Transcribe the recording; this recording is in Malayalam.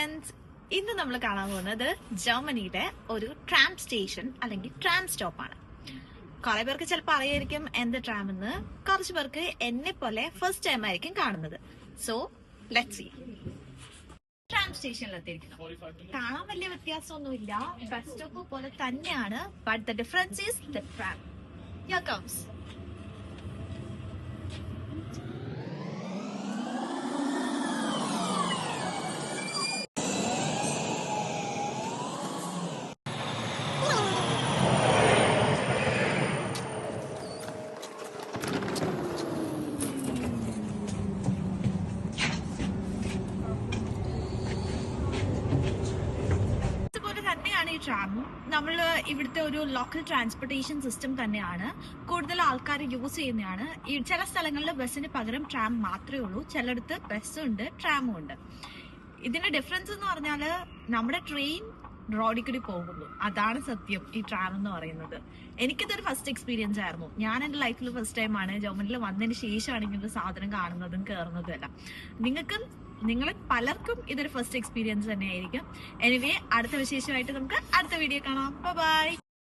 ഫ്രണ്ട്സ്, ഇന്ന് നമ്മൾ കാണാൻ പോകുന്നത് ജർമ്മനിയുടെ ഒരു ട്രാം സ്റ്റേഷൻ അല്ലെങ്കിൽ ട്രാം സ്റ്റോപ്പ് ആണ്. കുറെ പേർക്ക് ചിലപ്പോൾ അറിയായിരിക്കും എന്ത് ട്രാം എന്ന്, കുറച്ചു പേർക്ക് എന്നെ പോലെ ഫസ്റ്റ് ടൈം ആയിരിക്കും കാണുന്നത്. So let's see. ട്രാം സ്റ്റേഷനിലെത്തിയിരിക്കുന്നു. കാണാൻ വലിയ വ്യത്യാസമൊന്നുമില്ല, ബസ് സ്റ്റോപ്പ് പോലെ തന്നെയാണ്. But the difference is the tram. Here comes. ഈ ട്രാം നമ്മൾ ഇവിടുത്തെ ഒരു ലോക്കൽ ട്രാൻസ്പോർട്ടേഷൻ സിസ്റ്റം തന്നെയാണ്. കൂടുതൽ ആൾക്കാർ യൂസ് ചെയ്യുന്നതാണ്. ചില സ്ഥലങ്ങളിൽ ബസ്സിന് പകരം ട്രാം മാത്രമേ ഉള്ളൂ, ചിലയിടത്ത് ബസ്സും ഉണ്ട് ട്രാമും ഉണ്ട്. ഇതിന്റെ ഡിഫറൻസ് എന്ന് പറഞ്ഞാല് നമ്മുടെ ട്രെയിൻ റോഡിൽ കൂടി പോകുന്നു, അതാണ് സത്യം ഈ ട്രാം എന്ന് പറയുന്നത്. എനിക്കിതൊരു ഫസ്റ്റ് എക്സ്പീരിയൻസ് ആയിരുന്നു. ഞാൻ എന്റെ ലൈഫിൽ ഫസ്റ്റ് ടൈമാണ് ജർമ്മനിയിൽ വന്നതിന് ശേഷമാണ് ഇങ്ങനൊരു സാധനം കാണുന്നതും കയറുന്നതും എല്ലാം. നിങ്ങൾ പലർക്കും ഇതൊരു ഫസ്റ്റ് എക്സ്പീരിയൻസ് തന്നെയായിരിക്കും. എനിവേ, അടുത്ത വിശേഷമായിട്ട് നമുക്ക് അടുത്ത വീഡിയോ കാണാം. ബൈ.